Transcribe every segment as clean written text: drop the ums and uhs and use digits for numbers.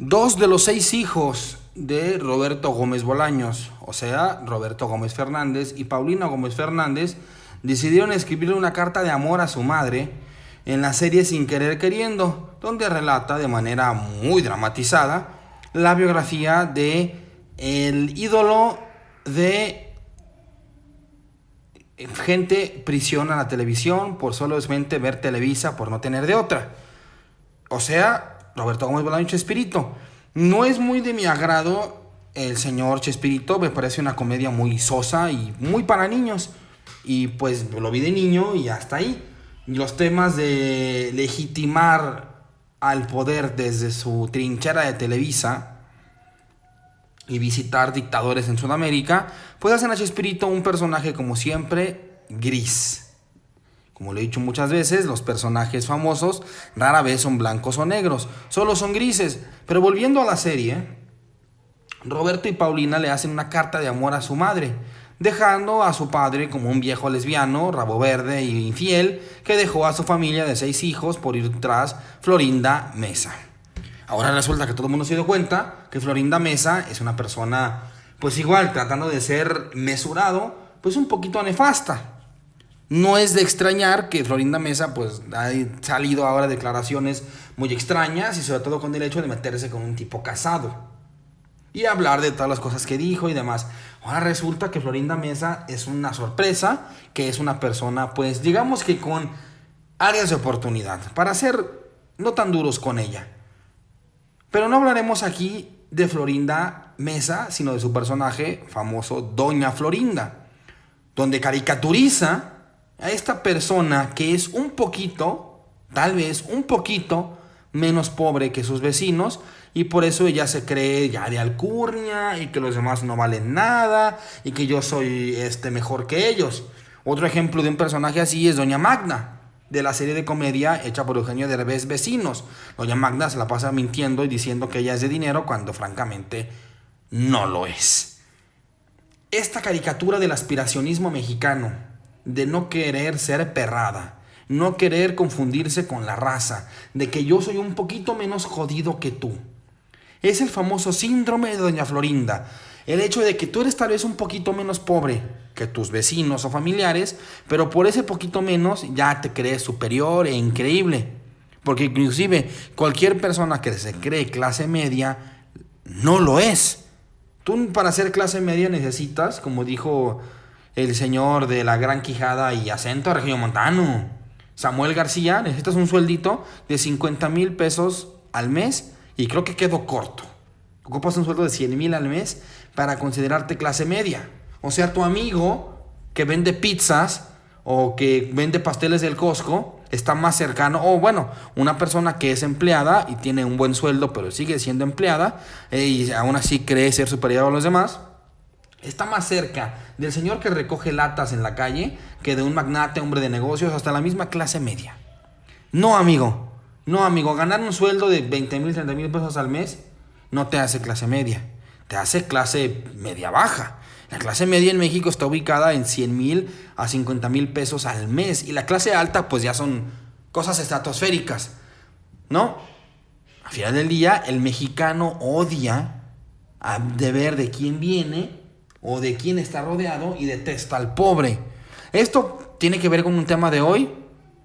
Dos de los 6 hijos de Roberto Gómez Bolaños, o sea, Roberto Gómez Fernández y Paulina Gómez Fernández, decidieron escribirle una carta de amor a su madre en la serie Sin Querer Queriendo, donde relata de manera muy dramatizada la biografía de el ídolo de gente prisión a la televisión por solamente ver Televisa por no tener de otra. O sea, Roberto Gómez Bolaños Chespirito. No es muy de mi agrado el señor Chespirito, me parece una comedia muy sosa y muy para niños. Y pues lo vi de niño y hasta ahí. Los temas de legitimar al poder desde su trinchera de Televisa y visitar dictadores en Sudamérica, pues hacen a Chespirito un personaje como siempre gris. Como lo he dicho muchas veces, los personajes famosos rara vez son blancos o negros, solo son grises. Pero volviendo a la serie, Roberto y Paulina le hacen una carta de amor a su madre, dejando a su padre como un viejo lesbiano, rabo verde e infiel, que dejó a su familia de 6 hijos por ir tras Florinda Mesa. Ahora resulta que todo el mundo se dio cuenta que Florinda Mesa es una persona, pues igual, tratando de ser mesurado, pues un poquito nefasta. No es de extrañar que Florinda Mesa pues ha salido ahora declaraciones muy extrañas y sobre todo con el hecho de meterse con un tipo casado y hablar de todas las cosas que dijo y demás. Ahora resulta que Florinda Mesa es una sorpresa, que es una persona pues digamos que con áreas de oportunidad para ser no tan duros con ella. Pero no hablaremos aquí de Florinda Mesa, sino de su personaje famoso Doña Florinda, donde caricaturiza a esta persona que es un poquito, tal vez un poquito menos pobre que sus vecinos y por eso ella se cree ya de alcurnia y que los demás no valen nada y que yo soy mejor que ellos. Otro ejemplo de un personaje así es Doña Magda, de la serie de comedia hecha por Eugenio Derbez Vecinos. Doña Magda se la pasa mintiendo y diciendo que ella es de dinero cuando francamente no lo es. Esta caricatura del aspiracionismo mexicano, de no querer ser perrada, no querer confundirse con la raza, de que yo soy un poquito menos jodido que tú. Es el famoso síndrome de Doña Florinda. El hecho de que tú eres tal vez un poquito menos pobre que tus vecinos o familiares, pero por ese poquito menos ya te crees superior e increíble. Porque inclusive cualquier persona que se cree clase media no lo es. Tú para ser clase media necesitas, como dijo el señor de la Gran Quijada y acento regiomontano, Samuel García, necesitas un sueldito de 50,000 pesos al mes y creo que quedó corto. Ocupas un sueldo de 100,000 al mes para considerarte clase media. O sea, tu amigo que vende pizzas o que vende pasteles del Costco está más cercano, o bueno, una persona que es empleada y tiene un buen sueldo pero sigue siendo empleada y aún así cree ser superior a los demás, está más cerca del señor que recoge latas en la calle que de un magnate, hombre de negocios, hasta la misma clase media. No, amigo, ganar un sueldo de 20,000, 30,000 pesos al mes no te hace clase media, te hace clase media baja. La clase media en México está ubicada en 100,000 a 50,000 pesos al mes y la clase alta pues ya son cosas estratosféricas, ¿no? Al final del día el mexicano odia de ver de quién viene o de quién está rodeado y detesta al pobre. ¿Esto tiene que ver con un tema de hoy?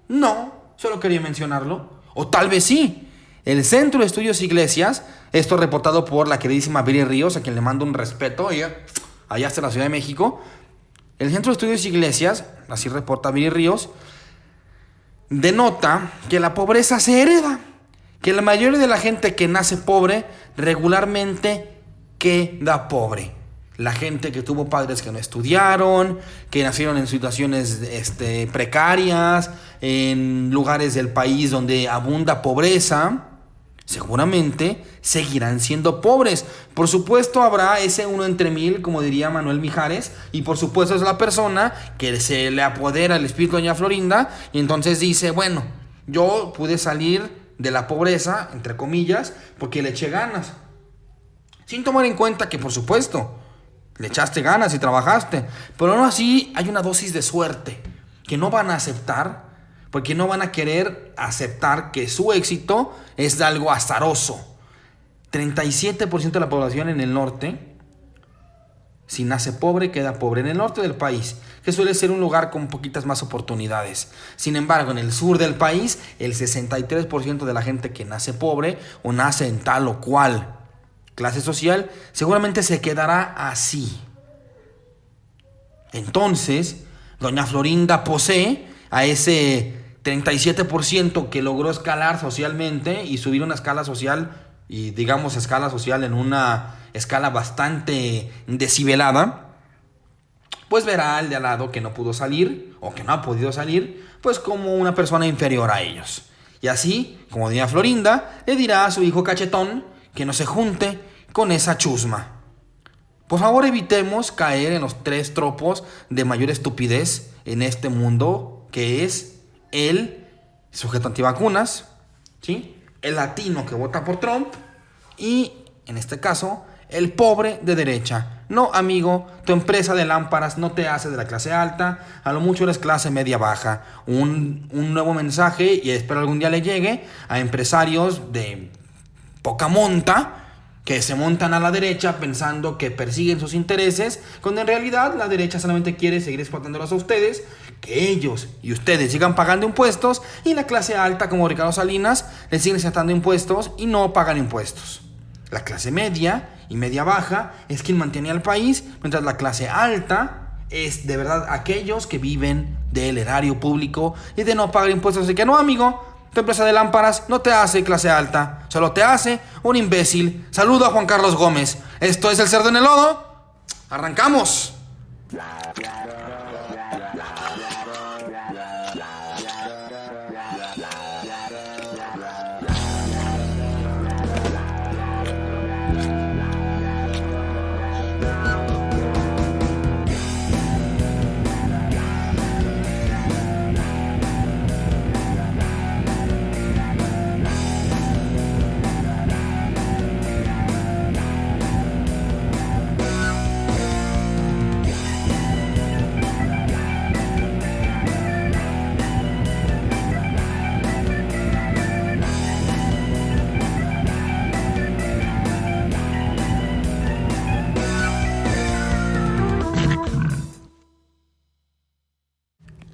No, solo quería mencionarlo. O tal vez sí. El Centro de Estudios Iglesias, esto reportado por la queridísima Viri Ríos, a quien le mando un respeto, allá hasta la Ciudad de México. El Centro de Estudios Iglesias, así reporta Viri Ríos, denota que la pobreza se hereda, que la mayoría de la gente que nace pobre regularmente queda pobre. La gente que tuvo padres que no estudiaron, que nacieron en situaciones precarias, en lugares del país donde abunda pobreza, seguramente seguirán siendo pobres. Por supuesto habrá ese uno entre mil, como diría Manuel Mijares, y por supuesto es la persona que se le apodera el espíritu de Doña Florinda y entonces dice, bueno, yo pude salir de la pobreza, entre comillas, porque le eché ganas. Sin tomar en cuenta que, por supuesto, le echaste ganas y trabajaste, pero no así hay una dosis de suerte que no van a aceptar, porque no van a querer aceptar que su éxito es algo azaroso. 37% de la población en el norte, si nace pobre, queda pobre. En el norte del país, que suele ser un lugar con poquitas más oportunidades. Sin embargo, en el sur del país, el 63% de la gente que nace pobre o nace en tal o cual clase social, seguramente se quedará así. Entonces, doña Florinda posee a ese 37% que logró escalar socialmente y subir una escala social, y digamos escala social en una escala bastante decibelada, pues verá al de al lado que no pudo salir o que no ha podido salir, pues como una persona inferior a ellos. Y así, como doña Florinda, le dirá a su hijo cachetón que no se junte con esa chusma. Por favor, evitemos caer en los 3 tropos de mayor estupidez en este mundo, que es el sujeto antivacunas, ¿sí?, el latino que vota por Trump y, en este caso, el pobre de derecha. No, amigo, tu empresa de lámparas no te hace de la clase alta, a lo mucho eres clase media baja. Un nuevo mensaje, y espero algún día le llegue a empresarios de poca monta, que se montan a la derecha pensando que persiguen sus intereses, cuando en realidad la derecha solamente quiere seguir explotándolos a ustedes, que ellos y ustedes sigan pagando impuestos, y la clase alta, como Ricardo Salinas, les siguen aceptando impuestos y no pagan impuestos. La clase media y media baja es quien mantiene al país, mientras la clase alta es de verdad aquellos que viven del erario público y de no pagar impuestos. Así que no, amigo, tu empresa de lámparas no te hace clase alta, solo te hace un imbécil. Saludo a Juan Carlos Gómez. Esto es El Cerdo en el Lodo. ¡Arrancamos!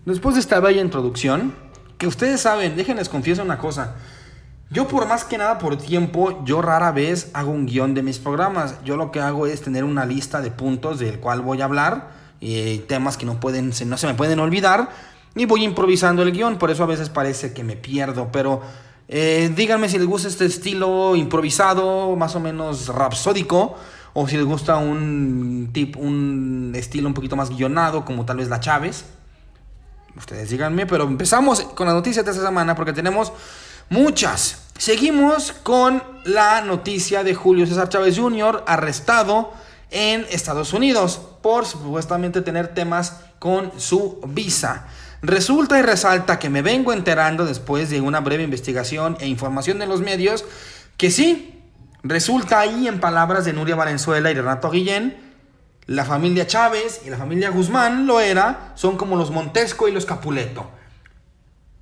Después de esta bella introducción, que ustedes saben, déjenles confieso una cosa. Yo, por más que nada por tiempo, yo rara vez hago un guión de mis programas. Yo lo que hago es tener una lista de puntos del cual voy a hablar, temas que no se me pueden olvidar, y voy improvisando el guión. Por eso a veces parece que me pierdo, pero díganme si les gusta este estilo improvisado, más o menos rapsódico, o si les gusta un estilo un poquito más guionado, como tal vez la Chávez. Ustedes díganme, pero empezamos con las noticias de esta semana porque tenemos muchas. Seguimos con la noticia de Julio César Chávez Jr. arrestado en Estados Unidos por supuestamente tener temas con su visa. Resulta y resalta que me vengo enterando después de una breve investigación e información de los medios que sí, resulta ahí, en palabras de Nuria Valenzuela y Renato Guillén, la familia Chávez y la familia Guzmán Loera son como los Montesco y los Capuleto.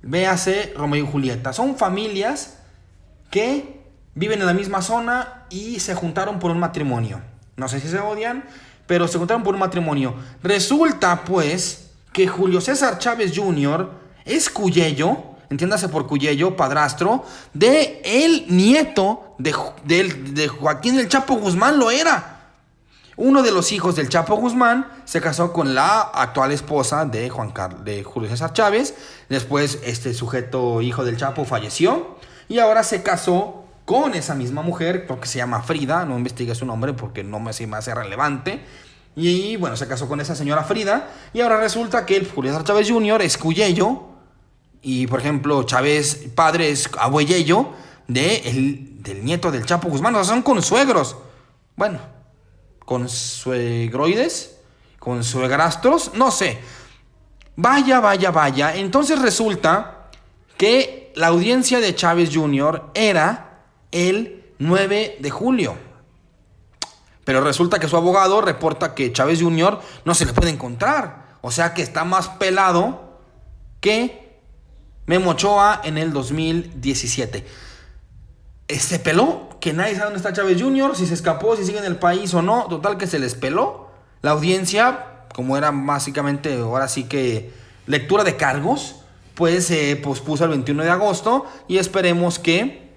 Véase Romeo y Julieta. Son familias que viven en la misma zona y se juntaron por un matrimonio. No sé si se odian, pero se juntaron por un matrimonio. Resulta, pues, que Julio César Chávez Jr. es cuyello, entiéndase por cuyello, padrastro, de el nieto de Joaquín el Chapo Guzmán Loera. Uno de los hijos del Chapo Guzmán se casó con la actual esposa de Julio César Chávez. Después este sujeto, hijo del Chapo, falleció y ahora se casó con esa misma mujer, creo que se llama Frida, no investigué su nombre porque no me hace relevante. Y bueno, se casó con esa señora Frida y ahora resulta que el Julio César Chávez Jr. es cuyello y, por ejemplo, Chávez padre es abuelello del nieto del Chapo Guzmán. O sea, son consuegros. Bueno, consuegroides, consuegrastros, no sé. Vaya. Entonces resulta que la audiencia de Chávez Jr. era el 9 de julio. Pero resulta que su abogado reporta que Chávez Jr. no se le puede encontrar. O sea que está más pelado que Memo Ochoa en el 2017. Se peló que nadie sabe dónde está Chávez Jr., si se escapó, si sigue en el país o no. Total que se les peló. La audiencia, como era básicamente, ahora sí que lectura de cargos, pues se pospuso el 21 de agosto y esperemos que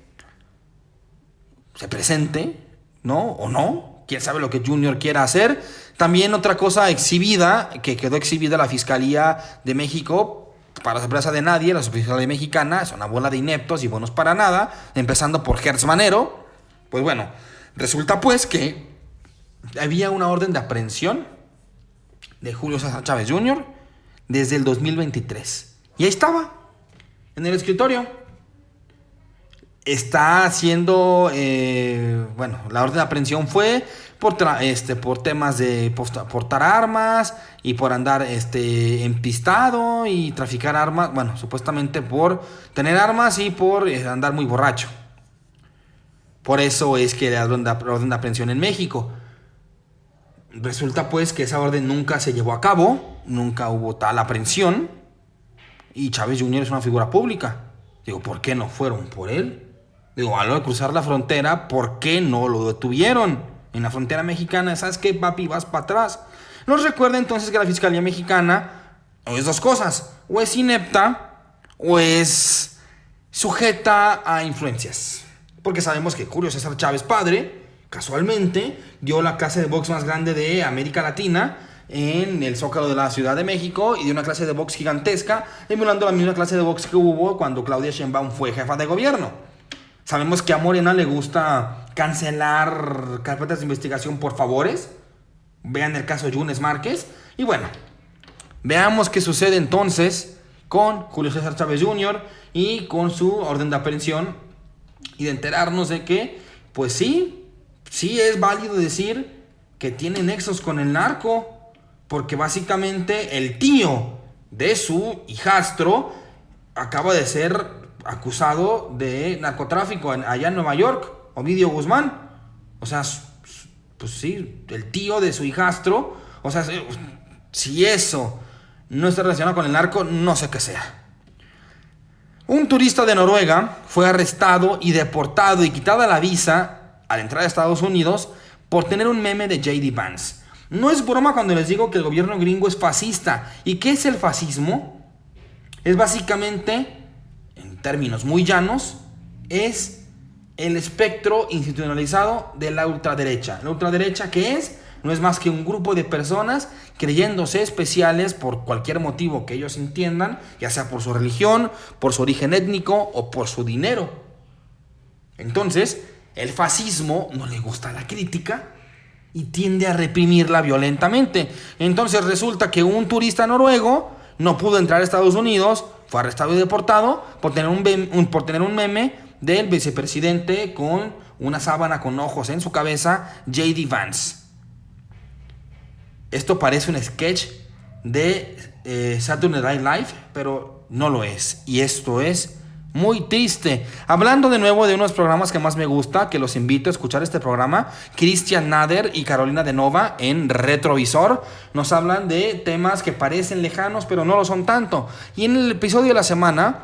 se presente, ¿no? O no. Quién sabe lo que Junior quiera hacer. También otra cosa exhibida, que quedó exhibida la Fiscalía de México, para sorpresa de nadie, la Fiscalía Mexicana es una bola de ineptos y buenos para nada, empezando por Gertz Manero. Pues bueno, resulta pues que había una orden de aprehensión de Julio César Chávez Jr. desde el 2023. Y ahí estaba, en el escritorio. Está haciendo, bueno, la orden de aprehensión fue por temas de portar armas y por andar empistado y traficar armas. Bueno, supuestamente por tener armas y por andar muy borracho. Por eso es que la orden de aprehensión en México. Resulta pues que esa orden nunca se llevó a cabo, nunca hubo tal aprehensión y Chávez Jr. es una figura pública. Digo, ¿por qué no fueron por él? Digo, a lo de cruzar la frontera, ¿por qué no lo detuvieron? En la frontera mexicana, ¿sabes qué, papi? Vas para atrás. Nos recuerda entonces que la Fiscalía Mexicana o es dos cosas, o es inepta o es sujeta a influencias. Porque sabemos que Julio César Chávez padre, casualmente, dio la clase de box más grande de América Latina en el Zócalo de la Ciudad de México y dio una clase de box gigantesca, emulando la misma clase de box que hubo cuando Claudia Sheinbaum fue jefa de gobierno. Sabemos que a Morena le gusta cancelar carpetas de investigación por favores. Vean el caso Yunes Márquez. Y bueno, veamos qué sucede entonces con Julio César Chávez Jr. y con su orden de aprehensión y de enterarnos de que, pues sí es válido decir que tiene nexos con el narco, porque básicamente el tío de su hijastro acaba de ser acusado de narcotráfico allá en Nueva York, Ovidio Guzmán. O sea, pues sí, el tío de su hijastro. O sea, si eso no está relacionado con el narco, no sé qué sea. Un turista de Noruega fue arrestado y deportado y quitada la visa al entrar a Estados Unidos por tener un meme de J.D. Vance. No es broma cuando les digo que el gobierno gringo es fascista. ¿Y qué es el fascismo? Es básicamente, en términos muy llanos, es el espectro institucionalizado de la ultraderecha. La ultraderecha, ¿qué es? No es más que un grupo de personas creyéndose especiales por cualquier motivo que ellos entiendan, ya sea por su religión, por su origen étnico o por su dinero. Entonces, el fascismo no le gusta la crítica y tiende a reprimirla violentamente. Entonces resulta que un turista noruego no pudo entrar a Estados Unidos, fue arrestado y deportado por tener un meme del vicepresidente con una sábana con ojos en su cabeza, J.D. Vance. Esto parece un sketch de Saturday Night Live, pero no lo es. Y esto es muy triste. Hablando de nuevo de unos programas que más me gusta, que los invito a escuchar este programa, Cristian Nader y Carolina de Nova en Retrovisor nos hablan de temas que parecen lejanos, pero no lo son tanto. Y en el episodio de la semana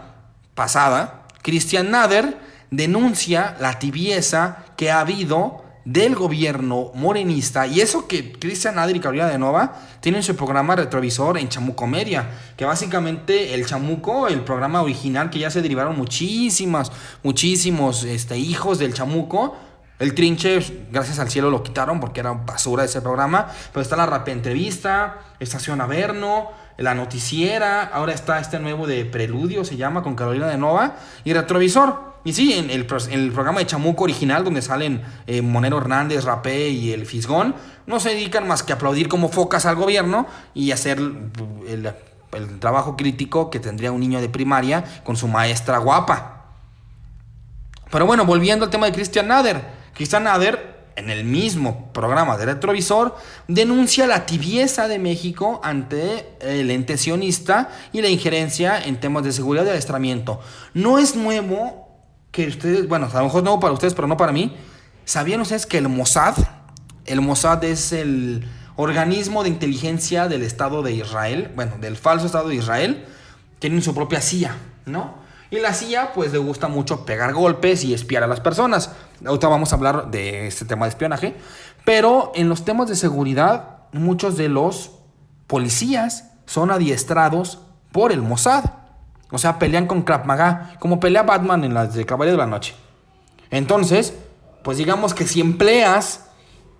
pasada, Cristian Nader denuncia la tibieza que ha habido del gobierno morenista, y eso que Cristian Nader y Carolina de Nova tienen su programa Retrovisor en Chamuco Media, que básicamente el Chamuco, el programa original, que ya se derivaron muchísimos hijos del Chamuco. El Trinche, gracias al cielo lo quitaron porque era basura ese programa, pero está la Rapé Entrevista, Estación Averno, La Noticiera, ahora está este nuevo de Preludio, se llama, con Carolina de Nova, y Retrovisor. Y sí, en el programa de Chamuco original, donde salen Monero Hernández, Rapé y el Fisgón, no se dedican más que a aplaudir como focas al gobierno y hacer el trabajo crítico que tendría un niño de primaria con su maestra guapa. Pero bueno, volviendo al tema de Cristian Nader. Cristian Nader, en el mismo programa de Retrovisor, denuncia la tibieza de México ante el ente sionista y la injerencia en temas de seguridad y adiestramiento. No es nuevo que ustedes, bueno, a lo mejor es nuevo para ustedes, pero no para mí. ¿Sabían ustedes que el Mossad es el organismo de inteligencia del Estado de Israel, bueno, del falso Estado de Israel? Tienen su propia CIA, ¿no? Y la CIA, pues le gusta mucho pegar golpes y espiar a las personas. Ahorita vamos a hablar de este tema de espionaje. Pero en los temas de seguridad, muchos de los policías son adiestrados por el Mossad. O sea, pelean con Krav Maga, como pelea Batman en las de Caballero de la Noche. Entonces, pues digamos que si empleas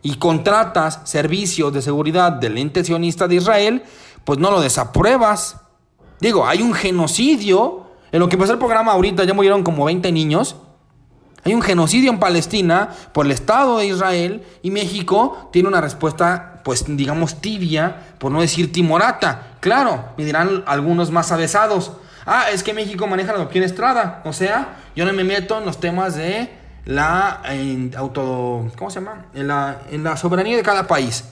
y contratas servicios de seguridad del ente sionista de Israel, pues no lo desapruebas. Digo, hay un genocidio. En lo que empezó el programa ahorita ya murieron como 20 niños. Hay un genocidio en Palestina por el Estado de Israel y México tiene una respuesta, pues digamos tibia, por no decir timorata. Claro, me dirán algunos más avesados. Es que México maneja la doctrina Estrada. O sea, yo no me meto en los temas de ¿cómo se llama? En la soberanía de cada país.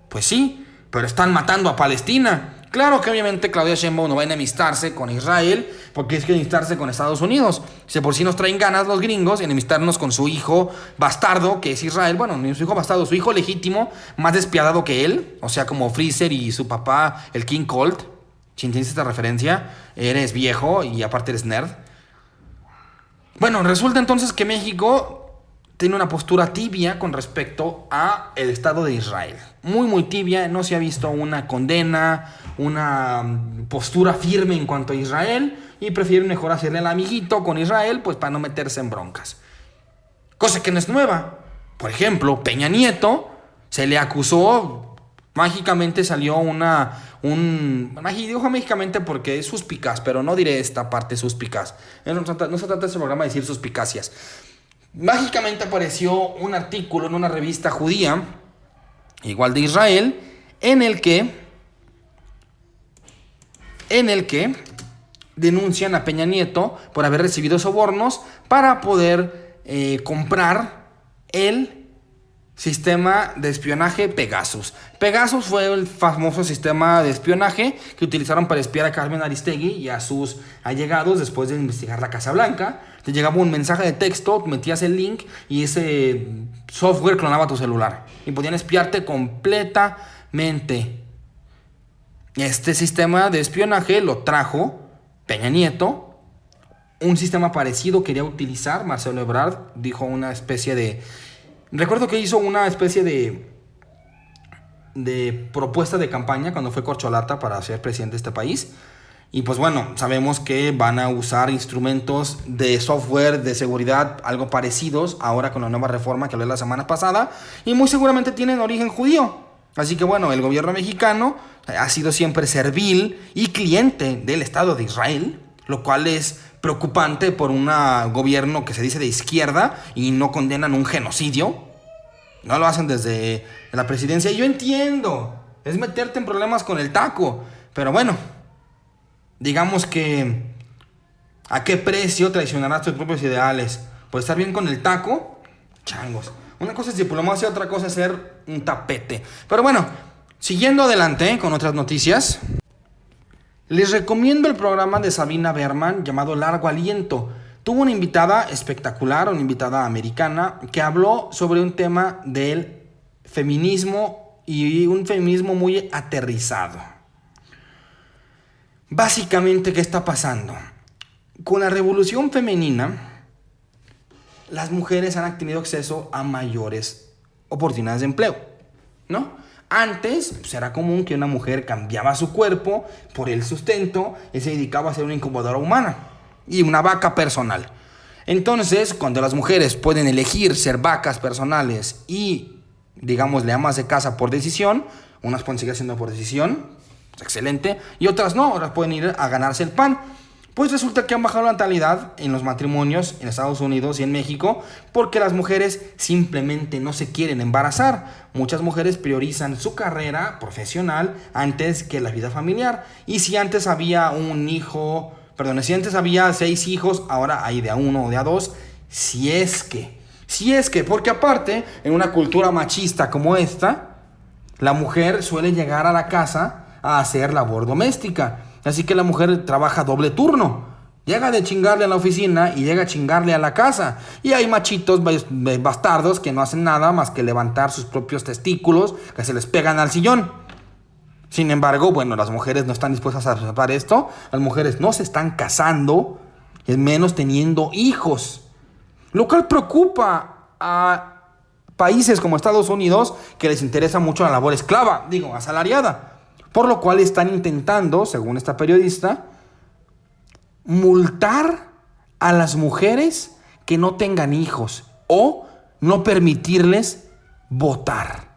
Pues sí, pero están matando a Palestina. Claro que obviamente Claudia Sheinbaum no va a enemistarse con Israel, porque es que enemistarse con Estados Unidos. Si por sí nos traen ganas los gringos, enemistarnos con su hijo bastardo, que es Israel. Bueno, ni su hijo bastardo, su hijo legítimo, más despiadado que él. O sea, como Freezer y su papá, el King Colt. Si entiendes esta referencia, eres viejo y aparte eres nerd. Bueno, resulta entonces que México tiene una postura tibia con respecto a el Estado de Israel. Muy, muy tibia. No se ha visto una condena, una postura firme en cuanto a Israel. Y prefieren mejor hacerle el amiguito con Israel, pues para no meterse en broncas. Cosa que no es nueva. Por ejemplo, Peña Nieto se le acusó. Mágicamente salió digo mágicamente porque es suspicaz, pero no diré esta parte suspicaz. No se trata de este programa de decir suspicacias. Mágicamente apareció un artículo en una revista judía, igual de Israel, en el que denuncian a Peña Nieto por haber recibido sobornos para poder comprar el sistema de espionaje Pegasus. Pegasus fue el famoso sistema de espionaje que utilizaron para espiar a Carmen Aristegui y a sus allegados después de investigar la Casa Blanca. Te llegaba un mensaje de texto, metías el link y ese software clonaba tu celular. Y podían espiarte completamente. Este sistema de espionaje lo trajo Peña Nieto. Un sistema parecido quería utilizar Marcelo Ebrard. Dijo una especie de... Recuerdo que hizo una especie de propuesta de campaña cuando fue corcholata para ser presidente de este país. Y pues bueno, sabemos que van a usar instrumentos de software de seguridad algo parecidos ahora con la nueva reforma que hablé la semana pasada. Y muy seguramente tienen origen judío. Así que bueno, el gobierno mexicano ha sido siempre servil y cliente del Estado de Israel, lo cual es preocupante por un gobierno que se dice de izquierda y no condenan un genocidio. No lo hacen desde la presidencia. Y yo entiendo, es meterte en problemas con el taco. Pero bueno, digamos que ¿a qué precio traicionarás tus propios ideales? ¿Por estar bien con el taco? Changos. Una cosa es diplomacia, otra cosa es ser un tapete. Pero bueno, siguiendo adelante con otras noticias, les recomiendo el programa de Sabina Berman llamado Largo Aliento. Tuvo una invitada espectacular, una invitada americana, que habló sobre un tema del feminismo y un feminismo muy aterrizado. Básicamente, ¿qué está pasando? Con la revolución femenina, las mujeres han tenido acceso a mayores oportunidades de empleo, ¿no? Antes, pues era común que una mujer cambiaba su cuerpo por el sustento y se dedicaba a ser una incubadora humana y una vaca personal. Entonces, cuando las mujeres pueden elegir ser vacas personales y, digámosle, amas de casa por decisión, unas pueden seguir siendo por decisión, excelente, y otras no, otras pueden ir a ganarse el pan. Pues resulta que han bajado la natalidad en los matrimonios en Estados Unidos y en México porque las mujeres simplemente no se quieren embarazar. Muchas mujeres priorizan su carrera profesional antes que la vida familiar. Y si antes había si antes había 6 hijos, ahora hay de a 1 o de a 2, si es que, porque aparte, en una cultura machista como esta, la mujer suele llegar a la casa a hacer labor doméstica. Así que la mujer trabaja doble turno. Llega de chingarle a la oficina y llega a chingarle a la casa. Y hay machitos bastardos que no hacen nada más que levantar sus propios testículos que se les pegan al sillón. Sin embargo, bueno, las mujeres no están dispuestas a aceptar esto. Las mujeres no se están casando. y menos teniendo hijos. Lo cual preocupa a países como Estados Unidos, que les interesa mucho la labor esclava, asalariada. Por lo cual están intentando, según esta periodista, multar a las mujeres que no tengan hijos o no permitirles votar.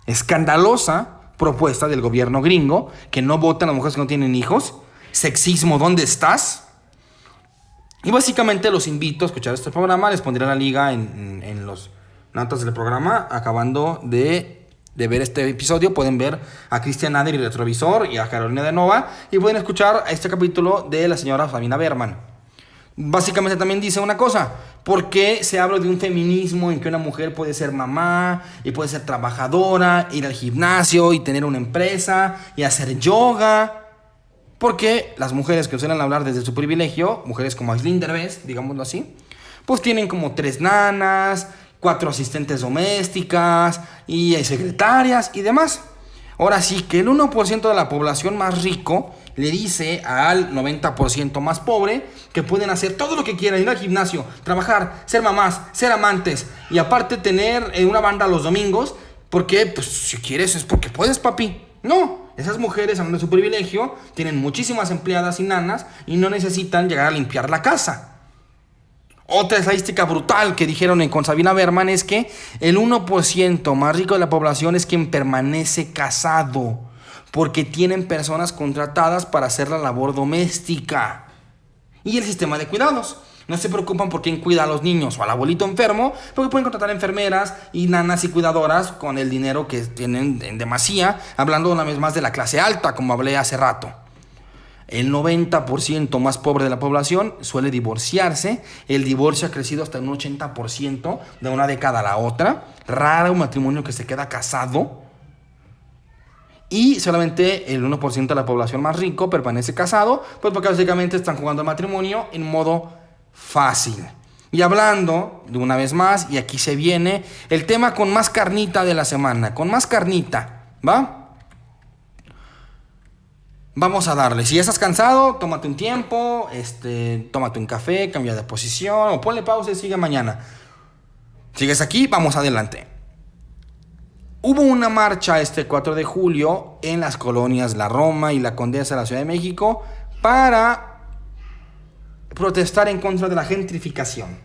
Escandalosa propuesta del gobierno gringo, que no votan las mujeres que no tienen hijos. Sexismo, ¿dónde estás? Y básicamente los invito a escuchar este programa. Les pondré la liga en los notas del programa. Acabando de ver este episodio, pueden ver a Cristian Nader y Retrovisor y a Carolina de Nova, y pueden escuchar este capítulo de la señora Sabina Berman. Básicamente también dice una cosa: ¿por qué se habla de un feminismo en que una mujer puede ser mamá y puede ser trabajadora, ir al gimnasio y tener una empresa y hacer yoga? Porque las mujeres que suelen hablar desde su privilegio, mujeres como Aislinn Derbez, digámoslo así, pues tienen como 3 nanas, 4 asistentes domésticas y secretarias y demás. Ahora sí que el 1% de la población más rico le dice al 90% más pobre que pueden hacer todo lo que quieran: ir al gimnasio, trabajar, ser mamás, ser amantes y aparte tener una banda los domingos, porque pues si quieres es porque puedes, papi. No, esas mujeres, hablando de su privilegio, tienen muchísimas empleadas y nanas y no necesitan llegar a limpiar la casa. Otra estadística brutal que dijeron con Sabina Berman es que el 1% más rico de la población es quien permanece casado, porque tienen personas contratadas para hacer la labor doméstica. Y el sistema de cuidados. No se preocupan por quién cuida a los niños o al abuelito enfermo, porque pueden contratar enfermeras y nanas y cuidadoras con el dinero que tienen en demasía, hablando una vez más de la clase alta, como hablé hace rato. El 90% más pobre de la población suele divorciarse. El divorcio ha crecido hasta un 80% de una década a la otra. Raro un matrimonio que se queda casado. Y solamente el 1% de la población más rico permanece casado, pues porque básicamente están jugando el matrimonio en modo fácil. Y hablando de una vez más, y aquí se viene el tema con más carnita de la semana, con más carnita, ¿va? Vamos a darle. Si ya estás cansado, tómate un tiempo, tómate un café, cambia de posición o ponle pausa y sigue mañana. Sigues aquí, vamos adelante. Hubo una marcha este 4 de julio en las colonias La Roma y La Condesa de la Ciudad de México para protestar en contra de la gentrificación.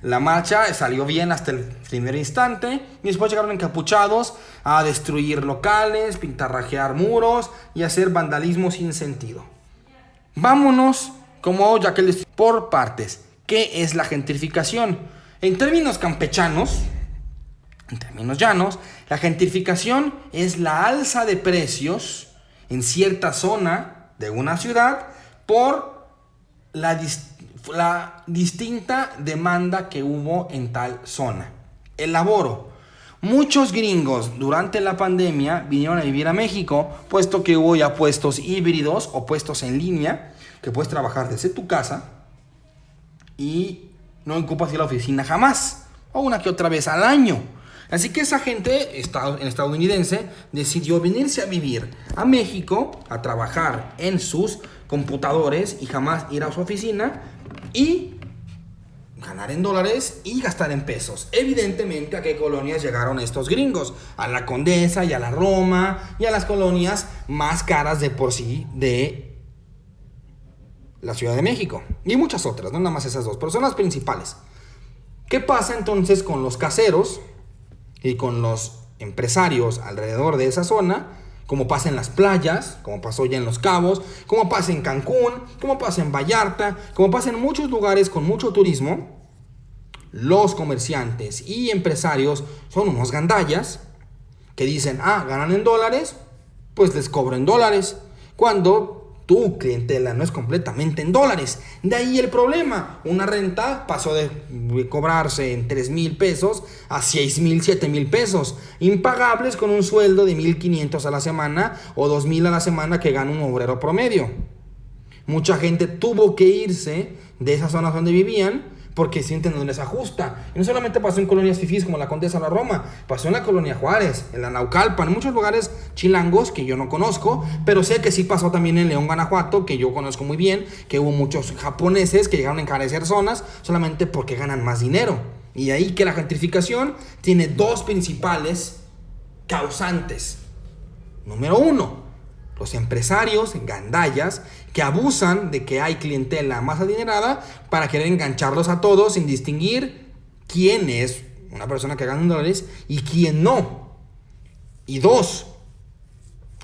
La marcha salió bien hasta el primer instante y después llegaron encapuchados a destruir locales, pintarrajear muros y hacer vandalismo sin sentido. Vámonos, ya que les por partes. ¿Qué es la gentrificación? En términos campechanos, en términos llanos, la gentrificación es la alza de precios en cierta zona de una ciudad por la distinta demanda que hubo en tal zona. Elaboro. Muchos gringos durante la pandemia vinieron a vivir a México, puesto que hubo ya puestos híbridos o puestos en línea, que puedes trabajar desde tu casa y no ocupas ir a la oficina jamás, o una que otra vez al año. Así que esa gente estadounidense decidió venirse a vivir a México, a trabajar en sus computadores y jamás ir a su oficina y ganar en dólares y gastar en pesos. Evidentemente, ¿a qué colonias llegaron estos gringos? A la Condesa y a la Roma y a las colonias más caras de por sí de la Ciudad de México. Y muchas otras, no nada más esas dos, pero son las principales. ¿Qué pasa entonces con los caseros y con los empresarios alrededor de esa zona? Como pasa en las playas, como pasó ya en Los Cabos, como pasa en Cancún, como pasa en Vallarta, como pasa en muchos lugares con mucho turismo. Los comerciantes y empresarios son unos gandallas que dicen, ganan en dólares, pues les cobro en dólares, cuando tu clientela no es completamente en dólares. De ahí el problema. Una renta pasó de cobrarse en 3,000 pesos a 6,000, 7,000 pesos. Impagables con un sueldo de 1,500 a la semana o 2,000 a la semana que gana un obrero promedio. Mucha gente tuvo que irse de esas zonas donde vivían porque sienten donde les ajusta. Y no solamente pasó en colonias fifís como la Condesa de la Roma, pasó en la Colonia Juárez, en la Naucalpan, en muchos lugares chilangos que yo no conozco, pero sé que sí pasó también en León, Guanajuato, que yo conozco muy bien, que hubo muchos japoneses que llegaron a encarecer zonas solamente porque ganan más dinero. Y ahí que la gentrificación tiene dos principales causantes. Número uno, los empresarios gandallas que abusan de que hay clientela más adinerada para querer engancharlos a todos sin distinguir quién es una persona que gana $1 y quién no. Y dos,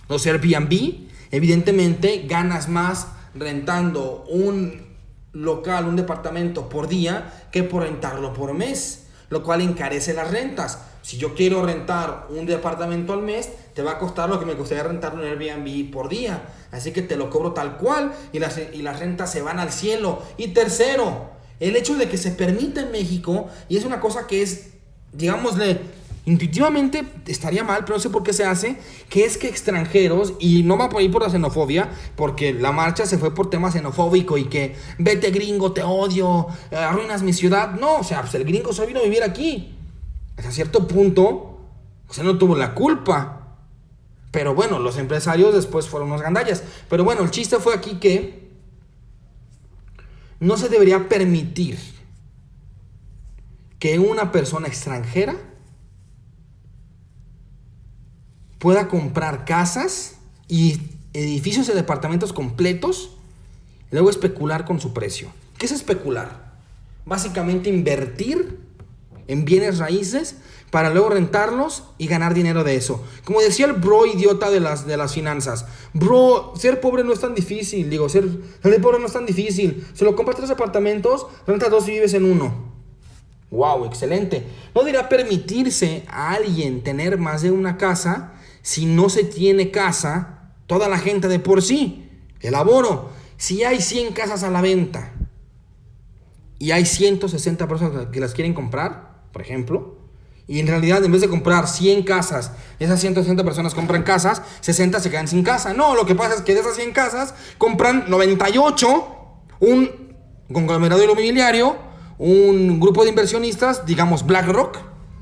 los Airbnb, evidentemente ganas más rentando un local, un departamento por día que por rentarlo por mes, lo cual encarece las rentas. Si yo quiero rentar un departamento al mes, te va a costar lo que me costaría rentar un Airbnb por día. Así que te lo cobro tal cual y las rentas se van al cielo. Y tercero, el hecho de que se permita en México, y es una cosa que es, digámosle, intuitivamente estaría mal, pero no sé por qué se hace, que es que extranjeros, y no va por ahí por la xenofobia, porque la marcha se fue por tema xenofóbico y que vete gringo, te odio, arruinas mi ciudad. No, o sea, pues el gringo solo vino a vivir aquí. Hasta cierto punto, o sea, no tuvo la culpa. Pero bueno, los empresarios después fueron unos gandallas. Pero bueno, el chiste fue aquí que no se debería permitir que una persona extranjera pueda comprar casas y edificios de departamentos completos y luego especular con su precio. ¿Qué es especular? Básicamente invertir en bienes raíces para luego rentarlos y ganar dinero de eso. Como decía el bro idiota de las finanzas, bro, ser pobre no es tan difícil. Digo, ser pobre no es tan difícil. Se lo compras 3 apartamentos, rentas 2 y vives en 1. Wow, excelente. No debería permitirse a alguien tener más de una casa si no se tiene casa toda la gente de por sí. Elaboro, si hay 100 casas a la venta y hay 160 personas que las quieren comprar, por ejemplo, y en realidad en vez de comprar 100 casas, esas 160 personas compran casas, 60 se quedan sin casa. No, lo que pasa es que de esas 100 casas compran 98, un conglomerado inmobiliario, un grupo de inversionistas, digamos BlackRock,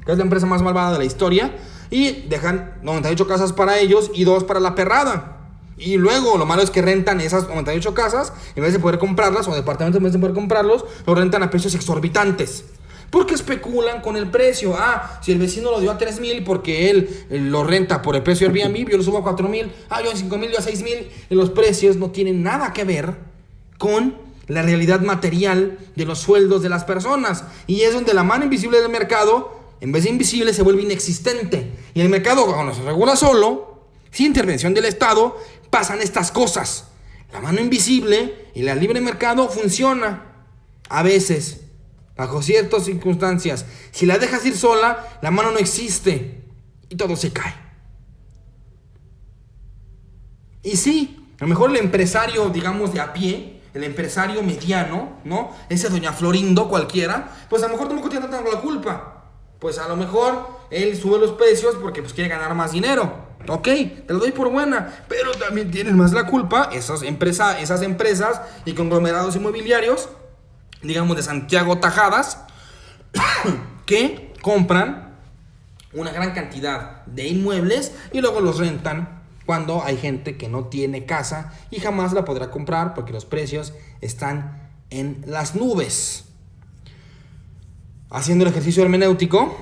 que es la empresa más malvada de la historia, y dejan 98 casas para ellos y 2 para la perrada. Y luego lo malo es que rentan esas 98 casas, en vez de poder comprarlas, o departamentos en vez de poder comprarlos, lo rentan a precios exorbitantes. Porque especulan con el precio. Si el vecino lo dio a 3,000 porque él lo renta por el precio Airbnb, yo lo subo a 4,000, yo a 5,000, yo a 6,000. Y los precios no tienen nada que ver con la realidad material de los sueldos de las personas. Y es donde la mano invisible del mercado, en vez de invisible, se vuelve inexistente. Y el mercado, cuando se regula solo, sin intervención del Estado, pasan estas cosas. La mano invisible y el libre mercado funciona a veces, bajo ciertas circunstancias. Si la dejas ir sola, la mano no existe y todo se cae. Y sí, a lo mejor el empresario, digamos, de a pie, el empresario mediano, ¿no? Ese doña Florindo cualquiera, pues a lo mejor tampoco tiene tanta la culpa. Pues a lo mejor él sube los precios porque pues quiere ganar más dinero. Ok, te lo doy por buena, pero también tienen más la culpa esas empresas y conglomerados inmobiliarios, digamos de Santiago Tajadas, que compran una gran cantidad de inmuebles y luego los rentan cuando hay gente que no tiene casa y jamás la podrá comprar porque los precios están en las nubes. Haciendo el ejercicio hermenéutico,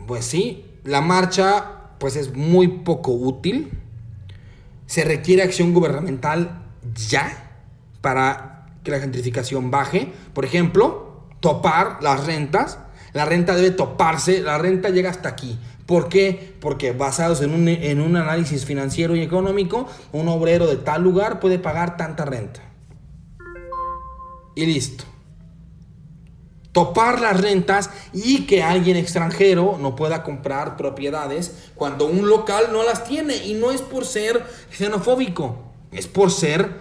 pues sí, la marcha pues es muy poco útil. Se requiere acción gubernamental ya para que la gentrificación baje. Por ejemplo, topar las rentas. La renta debe toparse, la renta llega hasta aquí. ¿Por qué? Porque basados en un análisis financiero y económico, un obrero de tal lugar puede pagar tanta renta. Y listo. Topar las rentas y que alguien extranjero no pueda comprar propiedades cuando un local no las tiene. Y no es por ser xenofóbico, es por ser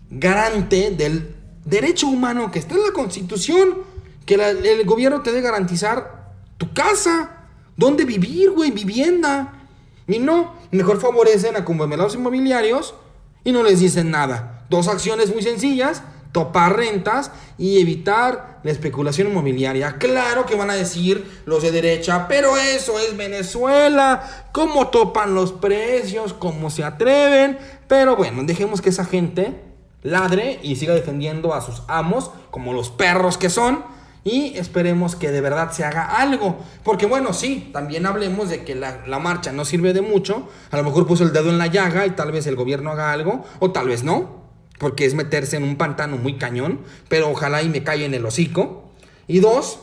garante del derecho humano que está en la Constitución, que el gobierno te debe garantizar tu casa, dónde vivir, vivienda. Y no, mejor favorecen a conglomerados inmobiliarios y no les dicen nada. 2 acciones muy sencillas topar rentas y evitar la especulación inmobiliaria. Claro que van a decir los de derecha, pero eso es Venezuela, cómo topan los precios, cómo se atreven. Pero bueno, dejemos que esa gente ladre y siga defendiendo a sus amos como los perros que son, y esperemos que de verdad se haga algo. Porque bueno, sí, también hablemos de que la marcha no sirve de mucho. A lo mejor puso el dedo en la llaga y tal vez el gobierno haga algo, o tal vez no, porque es meterse en un pantano muy cañón, pero ojalá y me calle en el hocico. Y dos,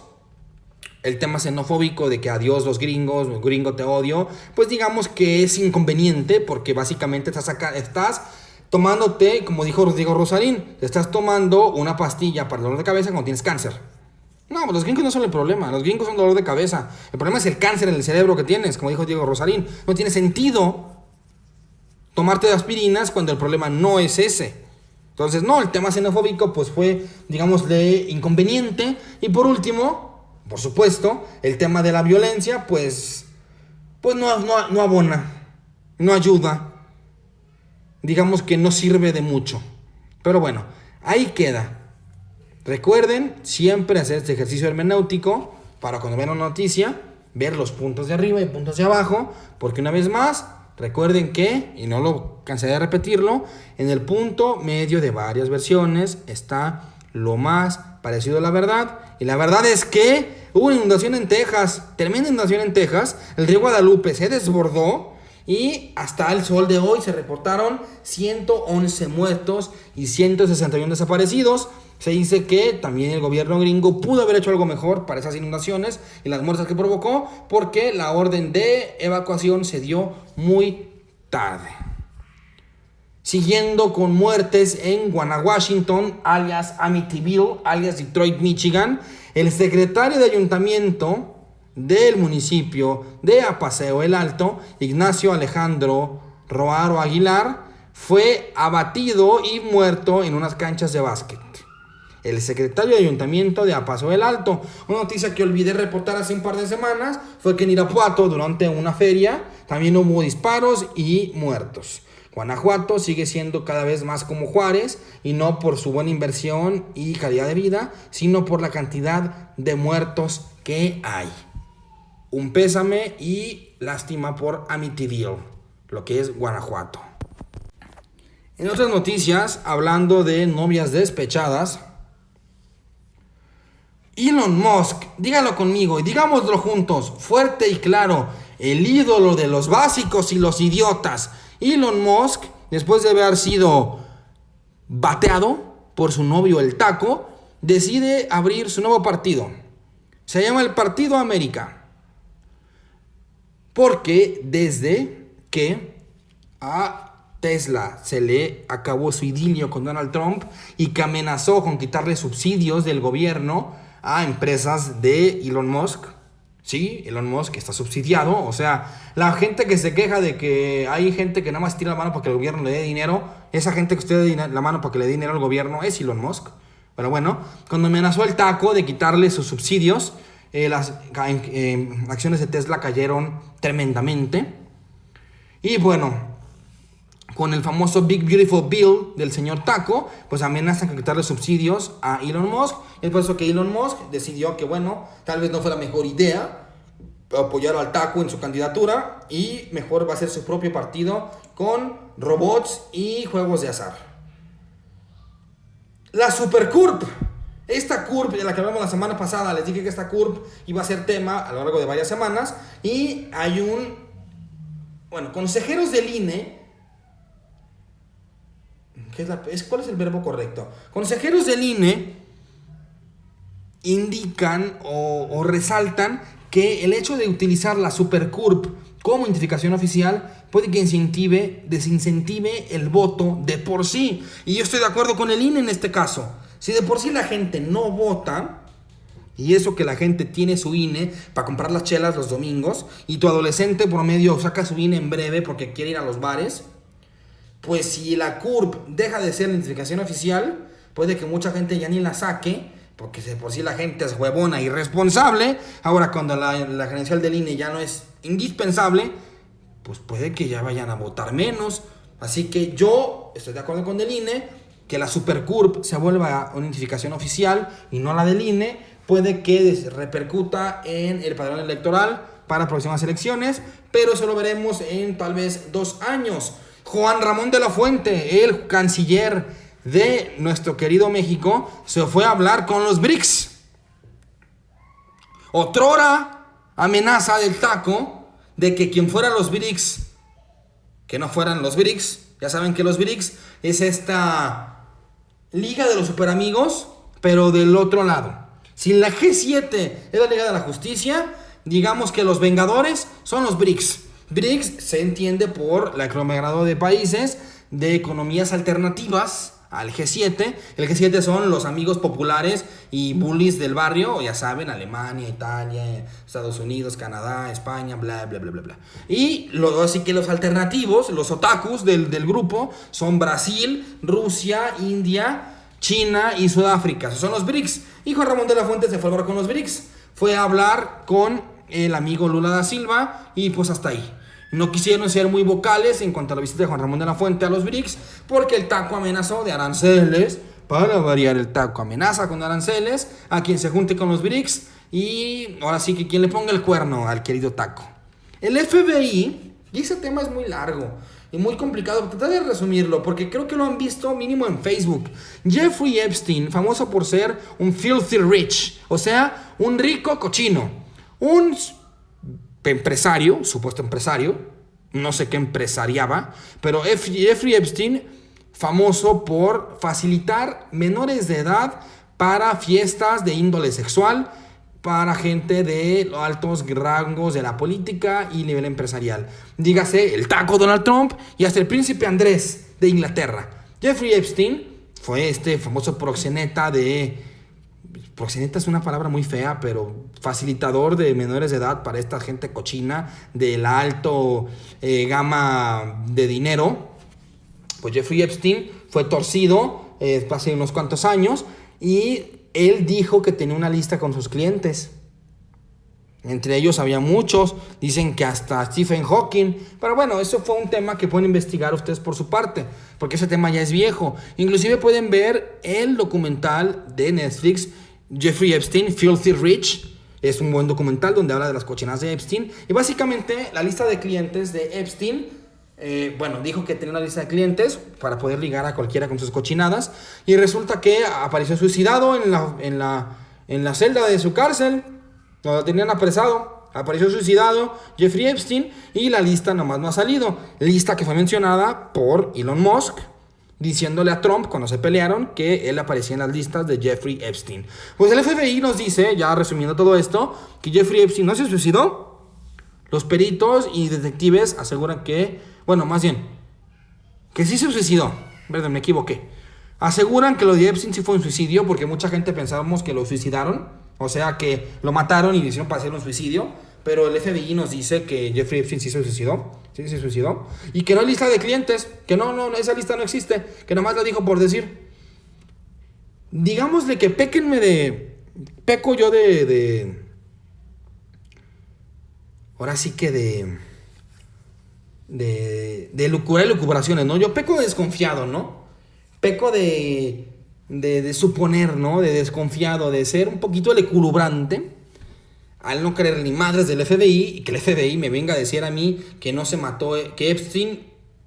el tema xenofóbico de que adiós los gringos, gringo te odio, pues digamos que es inconveniente, porque básicamente estás tomándote, como dijo Rodrigo Rosarín, estás tomando una pastilla para el dolor de cabeza cuando tienes cáncer. No, pues los gringos no son el problema, los gringos son dolor de cabeza. El problema es el cáncer en el cerebro que tienes, como dijo Diego Rosarín. No tiene sentido tomarte aspirinas cuando el problema no es ese. Entonces, no, el tema xenofóbico pues fue, digamos, de inconveniente. Y por último, por supuesto, el tema de la violencia, pues no abona, no ayuda. Digamos que no sirve de mucho. Pero bueno, ahí queda. Recuerden siempre hacer este ejercicio hermenéutico para cuando vean una noticia, ver los puntos de arriba y puntos de abajo, porque una vez más, recuerden que, y no lo cansaré de repetirlo, en el punto medio de varias versiones está lo más parecido a la verdad, y la verdad es que hubo una inundación en Texas, tremenda inundación en Texas, el río Guadalupe se desbordó, y hasta el sol de hoy se reportaron 111 muertos y 161 desaparecidos. Se dice que también el gobierno gringo pudo haber hecho algo mejor para esas inundaciones y las muertes que provocó, porque la orden de evacuación se dio muy tarde. Siguiendo con muertes en Washington, alias Amityville, alias Detroit, Michigan, el secretario de ayuntamiento del municipio de Apaseo el Alto, Ignacio Alejandro Roaro Aguilar, fue abatido y muerto en unas canchas de básquet. El secretario de ayuntamiento de Apaseo el Alto. Una noticia que olvidé reportar hace un par de semanas fue que en Irapuato, durante una feria, también hubo disparos y muertos. Guanajuato sigue siendo cada vez más como Juárez, y no por su buena inversión y calidad de vida, sino por la cantidad de muertos que hay. Un pésame y lástima por Amityville, lo que es Guanajuato. En otras noticias, hablando de novias despechadas, Elon Musk, dígalo conmigo y digámoslo juntos, fuerte y claro, el ídolo de los básicos y los idiotas. Elon Musk, después de haber sido bateado por su novio el Taco, decide abrir su nuevo partido. Se llama el Partido América. Porque desde que a Tesla se le acabó su idilio con Donald Trump y que amenazó con quitarle subsidios del gobierno a empresas de Elon Musk. Sí, Elon Musk está subsidiado. O sea, la gente que se queja de que hay gente que nada más tira la mano para que el gobierno le dé dinero, esa gente que usted dé la mano para que le dé dinero al gobierno es Elon Musk. Pero bueno, cuando amenazó el Taco de quitarle sus subsidios, las acciones de Tesla cayeron tremendamente. Y bueno, con el famoso Big Beautiful Bill del señor Taco, pues amenazan con quitarle subsidios a Elon Musk. Es por eso que Elon Musk decidió que, bueno, tal vez no fue la mejor idea apoyar al Taco en su candidatura, y mejor va a ser su propio partido con robots y juegos de azar. La Super Curp. Esta CURP de la que hablamos la semana pasada, les dije que esta CURP iba a ser tema a lo largo de varias semanas, y hay consejeros del INE, ¿cuál es el verbo correcto? Consejeros del INE indican o resaltan que el hecho de utilizar la Super CURP como identificación oficial puede que desincentive el voto de por sí. Y yo estoy de acuerdo con el INE en este caso. Si de por sí la gente no vota, y eso que la gente tiene su INE para comprar las chelas los domingos, y tu adolescente promedio saca su INE en breve porque quiere ir a los bares, pues si la CURP deja de ser la identificación oficial, puede que mucha gente ya ni la saque, porque de por sí la gente es huevona y irresponsable. Ahora cuando la credencial del INE ya no es indispensable, pues puede que ya vayan a votar menos. Así que yo estoy de acuerdo con el INE, que la Supercurp se vuelva una identificación oficial y no la del INE, puede que repercuta en el padrón electoral para próximas elecciones, pero eso lo veremos en tal vez 2 años. Juan Ramón de la Fuente, el canciller de nuestro querido México, se fue a hablar con los BRICS. Otrora amenaza del Taco de que quien fuera los BRICS, que no fueran los BRICS, ya saben que los BRICS es esta liga de los superamigos, pero del otro lado. Si la G7 es la Liga de la Justicia, digamos que los Vengadores son los BRICS. BRICS se entiende por el conglomerado de países de economías alternativas al G7. El G7 son los amigos populares y bullies del barrio, ya saben, Alemania, Italia, Estados Unidos, Canadá, España, bla, bla, bla, bla, bla. Y así que los alternativos, los otakus del grupo, son Brasil, Rusia, India, China y Sudáfrica. Esos son los BRICS. Y Juan Ramón de la Fuente se fue a hablar con los BRICS. Fue a hablar con el amigo Lula da Silva y pues hasta ahí. No quisieron ser muy vocales en cuanto a la visita de Juan Ramón de la Fuente a los BRICS, porque el Taco amenazó de aranceles. Para variar, el Taco amenaza con aranceles a quien se junte con los BRICS, y ahora sí que quien le ponga el cuerno al querido Taco. El FBI, y ese tema es muy largo y muy complicado, trataré de resumirlo porque creo que lo han visto mínimo en Facebook. Jeffrey Epstein, famoso por ser un filthy rich, o sea, un rico cochino, un empresario, supuesto empresario, no sé qué empresariaba, pero Jeffrey Epstein, famoso por facilitar menores de edad para fiestas de índole sexual, para gente de altos rangos de la política y nivel empresarial. Dígase el Taco Donald Trump y hasta el príncipe Andrés de Inglaterra. Jeffrey Epstein fue este famoso proxeneta proxeneta es una palabra muy fea, pero facilitador de menores de edad para esta gente cochina de la alto gama de dinero. Pues Jeffrey Epstein fue torcido hace unos cuantos años y él dijo que tenía una lista con sus clientes. Entre ellos había muchos, dicen que hasta Stephen Hawking. Pero bueno, eso fue un tema que pueden investigar ustedes por su parte, porque ese tema ya es viejo. Inclusive pueden ver el documental de Netflix, Jeffrey Epstein, Filthy Rich. Es un buen documental donde habla de las cochinadas de Epstein. Y básicamente la lista de clientes de Epstein, dijo que tenía una lista de clientes para poder ligar a cualquiera con sus cochinadas. Y resulta que apareció suicidado en la celda de su cárcel. Lo tenían apresado, apareció suicidado Jeffrey Epstein y la lista nomás no ha salido. Lista que fue mencionada por Elon Musk, diciéndole a Trump cuando se pelearon que él aparecía en las listas de Jeffrey Epstein. Pues el FBI nos dice, ya resumiendo todo esto, que Jeffrey Epstein no se suicidó. Los peritos y detectives aseguran que, que sí se suicidó. Perdón, me equivoqué. Aseguran que lo de Epstein sí fue un suicidio porque mucha gente pensábamos que lo suicidaron. O sea, que lo mataron y le hicieron parecer un suicidio. Pero el FBI nos dice que Jeffrey Epstein sí se suicidó. Sí se suicidó. Y que no hay lista de clientes. Que no, esa lista no existe. Que nomás la dijo por decir. Digámosle que peco yo de ahora sí que de lucubraciones, ¿no? Yo peco de desconfiado, ¿no? Peco de suponer, ¿no? De desconfiado, de ser un poquito elucubrante al no creer ni madres del FBI y que el FBI me venga a decir a mí que no se mató, que Epstein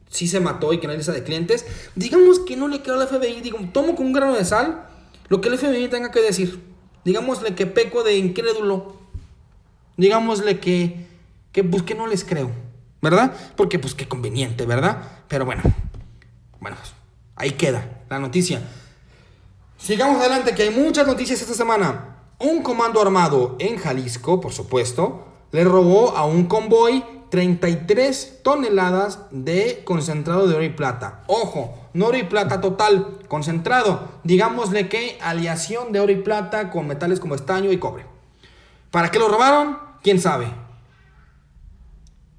sí se mató y que no hay lista de clientes. Digamos que no le creo al FBI, tomo con un grano de sal lo que el FBI tenga que decir. Digámosle que peco de incrédulo. Digámosle que no les creo, ¿verdad? Porque pues qué conveniente, ¿verdad? Pero bueno, pues, ahí queda la noticia. Sigamos adelante, que hay muchas noticias esta semana. Un comando armado en Jalisco, por supuesto, le robó a un convoy 33 toneladas de concentrado de oro y plata. Ojo, no oro y plata total, concentrado. Digámosle que aleación de oro y plata con metales como estaño y cobre. ¿Para qué lo robaron? ¿Quién sabe?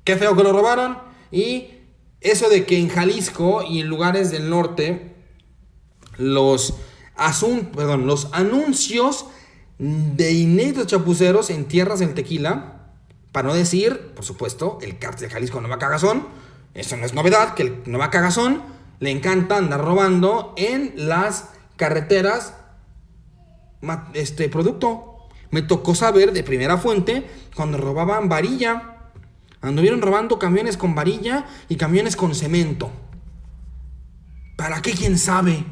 Qué feo que lo robaron. Y eso de que en Jalisco y en lugares del norte los anuncios de inéditos chapuceros en tierras del tequila, para no decir, por supuesto, el cártel de Jalisco Nueva Cagazón. Eso no es novedad, que el Nueva Cagazón le encanta andar robando en las carreteras producto. Me tocó saber de primera fuente cuando robaban varilla. Anduvieron robando camiones con varilla y camiones con cemento. ¿Para qué? ¿Quién sabe?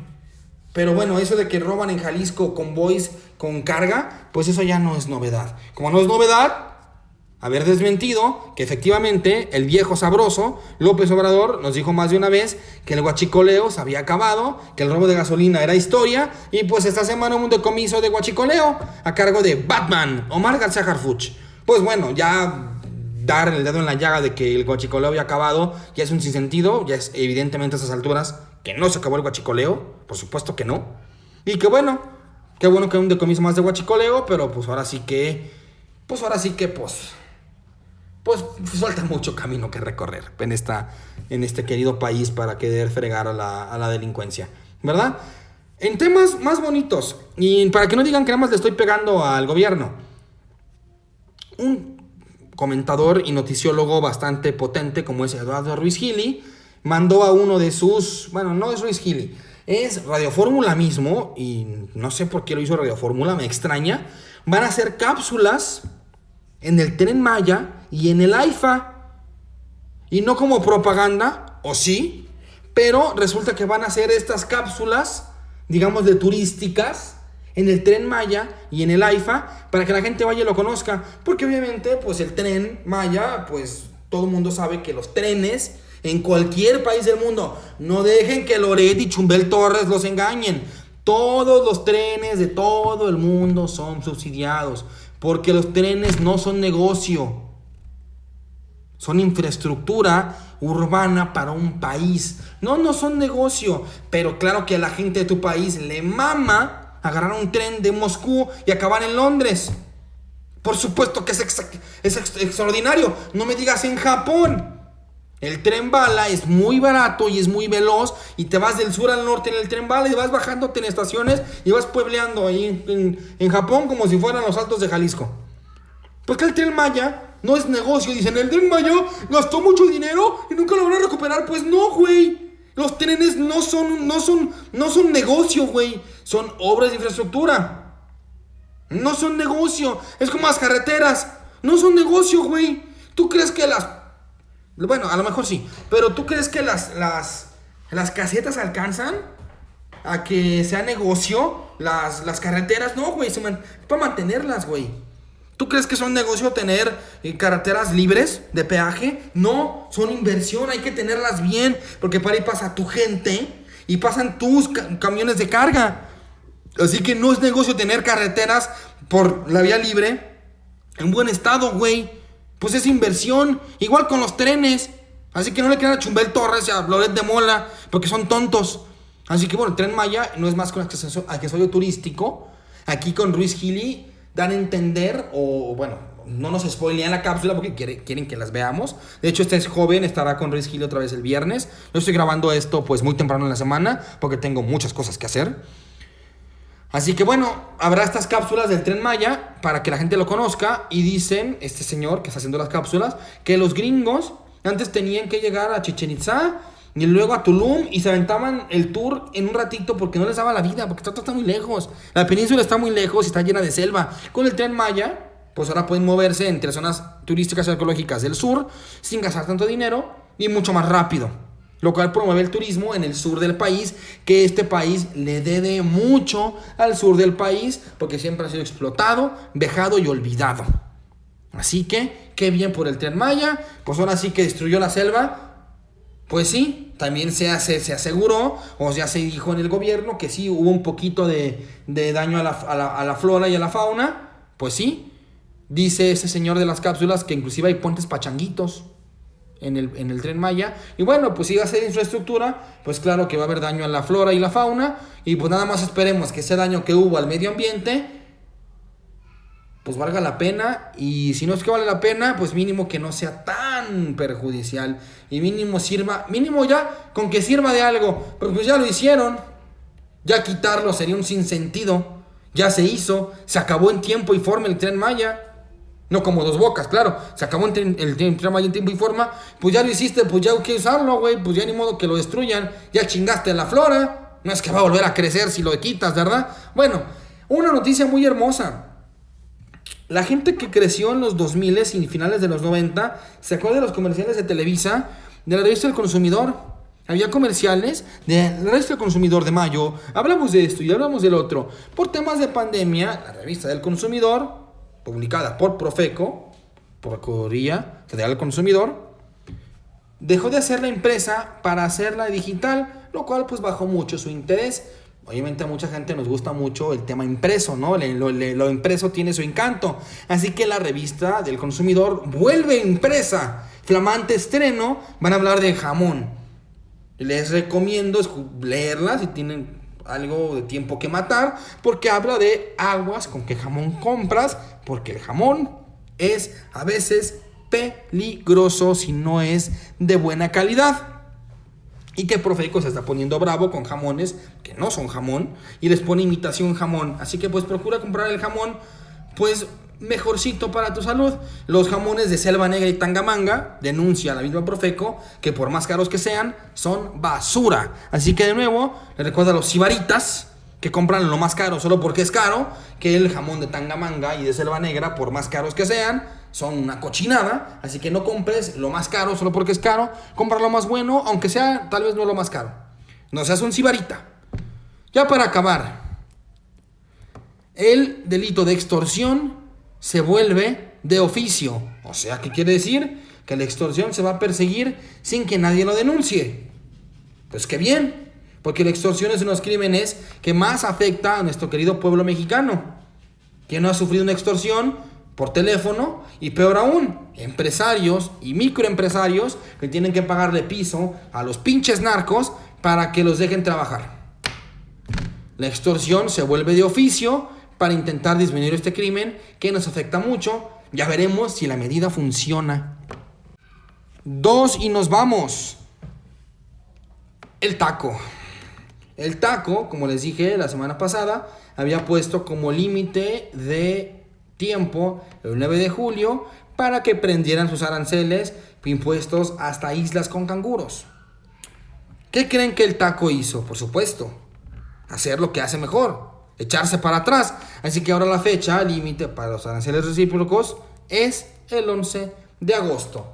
Pero bueno, eso de que roban en Jalisco convoys con carga, pues eso ya no es novedad. Como no es novedad haber desmentido que efectivamente el viejo sabroso López Obrador nos dijo más de una vez que el huachicoleo se había acabado, que el robo de gasolina era historia, y pues esta semana hubo un decomiso de huachicoleo a cargo de Batman, Omar García Harfuch. Pues bueno, ya dar el dedo en la llaga de que el huachicoleo había acabado ya es un sinsentido, ya es evidentemente a esas alturas que no se acabó el huachicoleo, por supuesto que no. Y que bueno, qué bueno que hay un decomiso más de huachicoleo, pero pues ahora sí que falta mucho camino que recorrer en este querido país para querer fregar a la delincuencia, ¿verdad? En temas más bonitos, y para que no digan que nada más le estoy pegando al gobierno, un comentador y noticiólogo bastante potente como es Eduardo Ruiz Gili mandó a uno de sus, bueno, no es Ruiz Gili, es Radio Fórmula mismo, y no sé por qué lo hizo Radio Fórmula, me extraña. Van a hacer cápsulas en el Tren Maya y en el AIFA, y no como propaganda, o sí, pero resulta que van a hacer estas cápsulas, digamos, de turísticas en el Tren Maya y en el AIFA para que la gente vaya y lo conozca, porque obviamente pues el Tren Maya, pues todo el mundo sabe que los trenes en cualquier país del mundo, no dejen que Loret y Chumbel Torres los engañen, todos los trenes de todo el mundo son subsidiados, porque los trenes no son negocio, son infraestructura urbana para un país. No son negocio. Pero claro que a la gente de tu país le mama agarrar un tren de Moscú y acabar en Londres. Por supuesto que es extraordinario. No me digas en Japón. El tren bala es muy barato y es muy veloz, y te vas del sur al norte en el tren bala y vas bajándote en estaciones y vas puebleando ahí en Japón como si fueran los Altos de Jalisco. Porque el Tren Maya no es negocio. Dicen, el Tren Maya gastó mucho dinero y nunca lo van a recuperar. Pues no, güey. Los trenes no son negocio, güey. Son obras de infraestructura. No son negocio. Es como las carreteras. No son negocio, güey. ¿Tú crees que bueno, a lo mejor sí. Pero ¿tú crees que las casetas alcanzan a que sea negocio? Las carreteras, no, güey. Para mantenerlas, güey. ¿Tú crees que son negocio tener carreteras libres de peaje? No, son inversión, hay que tenerlas bien, porque para ahí pasa tu gente y pasan tus camiones de carga. Así que no es negocio tener carreteras por la vía libre en buen estado, güey. Pues es inversión, igual con los trenes. Así que no le crean a Chumbel Torres y a Loret de Mola, porque son tontos. Así que bueno, el Tren Maya no es más que un accesorio turístico. Aquí con Ruiz Gili dan a entender, o bueno, no nos spoilean la cápsula porque quieren que las veamos. De hecho, este joven estará con Ruiz Gili otra vez el viernes. Yo estoy grabando esto pues muy temprano en la semana porque tengo muchas cosas que hacer. Así que bueno, habrá estas cápsulas del Tren Maya para que la gente lo conozca. Y dicen, este señor que está haciendo las cápsulas, que los gringos antes tenían que llegar a Chichén Itzá y luego a Tulum, y se aventaban el tour en un ratito porque no les daba la vida, porque todo está muy lejos. La península está muy lejos y está llena de selva. Con el Tren Maya, pues ahora pueden moverse entre zonas turísticas y arqueológicas del sur sin gastar tanto dinero y mucho más rápido. Lo cual promueve el turismo en el sur del país, que este país le debe mucho al sur del país porque siempre ha sido explotado, vejado y olvidado. Así que, qué bien por el Tren Maya. Pues ahora sí que destruyó la selva. Pues sí, también se aseguró, o ya se dijo en el gobierno, que sí hubo un poquito de daño a la flora y a la fauna. Pues sí, dice ese señor de las cápsulas que inclusive hay puentes pachanguitos en el Tren Maya. Y bueno, pues si va a ser infraestructura, pues claro que va a haber daño a la flora y la fauna. Y pues nada más esperemos que ese daño que hubo al medio ambiente pues valga la pena, y si no es que vale la pena, pues mínimo que no sea tan perjudicial, y mínimo ya con que sirva de algo, pero pues ya lo hicieron, ya quitarlo sería un sinsentido, ya se hizo, se acabó en tiempo y forma el Tren Maya, No como Dos Bocas, claro. Se acabó el programa en tiempo y forma. Pues ya lo hiciste, pues ya hay que usarlo, güey. Pues ya ni modo que lo destruyan. Ya chingaste la flora. No es que va a volver a crecer si lo quitas, ¿verdad? Bueno, una noticia muy hermosa. La gente que creció en los 2000 y finales de los 90 se acuerda de los comerciales de Televisa, de la revista El Consumidor. Había comerciales de la revista El Consumidor de mayo. Hablamos de esto y hablamos del otro. Por temas de pandemia, la revista del Consumidor, publicada por Profeco, Procuraduría Federal del Consumidor, dejó de hacer la impresa para hacerla digital, lo cual pues bajó mucho su interés. Obviamente a mucha gente nos gusta mucho el tema impreso, ¿no? Lo impreso tiene su encanto. Así que la revista del Consumidor vuelve impresa. Flamante estreno. Van a hablar de jamón. Les recomiendo leerla si tienen algo de tiempo que matar, porque habla de aguas con qué jamón compras, porque el jamón es a veces peligroso si no es de buena calidad. Y que Profeco se está poniendo bravo con jamones que no son jamón y les pone imitación jamón. Así que pues procura comprar el jamón pues mejorcito para tu salud. Los jamones de Selva Negra y Tangamanga, denuncia la misma Profeco, que por más caros que sean, son basura. Así que de nuevo, le recuerdo a los sibaritas que compran lo más caro solo porque es caro, que el jamón de Tangamanga y de Selva Negra, por más caros que sean, son una cochinada. Así que no compres lo más caro solo porque es caro. Compra lo más bueno, aunque sea tal vez no lo más caro. No seas un sibarita. Ya para acabar, el delito de extorsión se vuelve de oficio. O sea, ¿qué quiere decir? Que la extorsión se va a perseguir sin que nadie lo denuncie. Pues qué bien, porque la extorsión es uno de los crímenes que más afecta a nuestro querido pueblo mexicano. ¿Quién no ha sufrido una extorsión por teléfono? Y peor aún, empresarios y microempresarios que tienen que pagarle piso a los pinches narcos para que los dejen trabajar. La extorsión se vuelve de oficio para intentar disminuir este crimen que nos afecta mucho. Ya veremos si la medida funciona. 2 y nos vamos. El taco. El taco, como les dije la semana pasada, había puesto como límite de tiempo el 9 de julio para que prendieran sus aranceles impuestos hasta islas con canguros. ¿Qué creen que el taco hizo? Por supuesto, hacer lo que hace mejor, echarse para atrás. Así que ahora la fecha límite para los aranceles recíprocos es el 11 de agosto.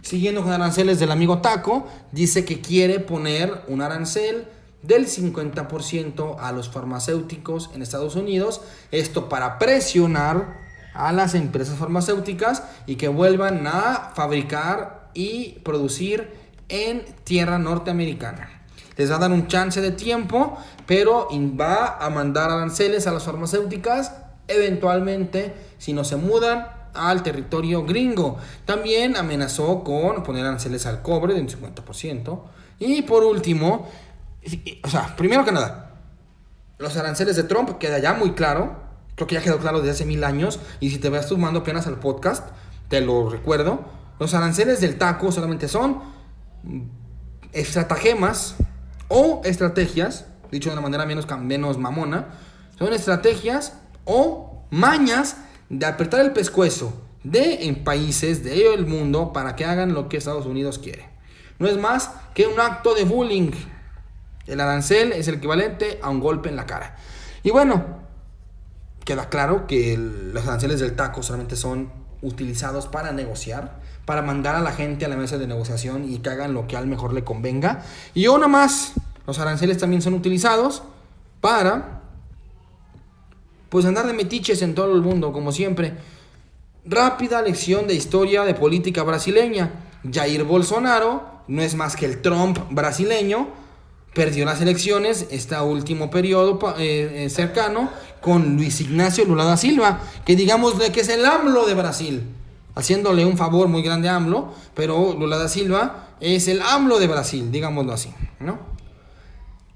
Siguiendo con aranceles del amigo Taco, dice que quiere poner un arancel del 50% a los farmacéuticos en Estados Unidos. Esto para presionar a las empresas farmacéuticas y que vuelvan a fabricar y producir en tierra norteamericana. Les va a dar un chance de tiempo, pero va a mandar aranceles a las farmacéuticas eventualmente si no se mudan al territorio gringo. También amenazó con poner aranceles al cobre del 50%. Y por último, primero que nada, los aranceles de Trump queda ya muy claro. Creo que ya quedó claro desde hace 1000 años. Y si te vas sumando apenas al podcast, te lo recuerdo. Los aranceles del taco solamente son estratagemas o estrategias, dicho de una manera menos mamona, son estrategias o mañas de apretar el pescuezo en países del mundo para que hagan lo que Estados Unidos quiere. No es más que un acto de bullying. El arancel es el equivalente a un golpe en la cara. Y bueno, queda claro que los aranceles del taco solamente son utilizados para negociar, para mandar a la gente a la mesa de negociación y que hagan lo que al mejor le convenga. Y una más, los aranceles también son utilizados para pues andar de metiches en todo el mundo, como siempre. Rápida lección de historia de política brasileña. Jair Bolsonaro no es más que el Trump brasileño. Perdió las elecciones este último periodo cercano con Luis Ignacio Lula da Silva, que digámosle que es el AMLO de Brasil, haciéndole un favor muy grande a AMLO, pero Lula da Silva es el AMLO de Brasil, digámoslo así, ¿no?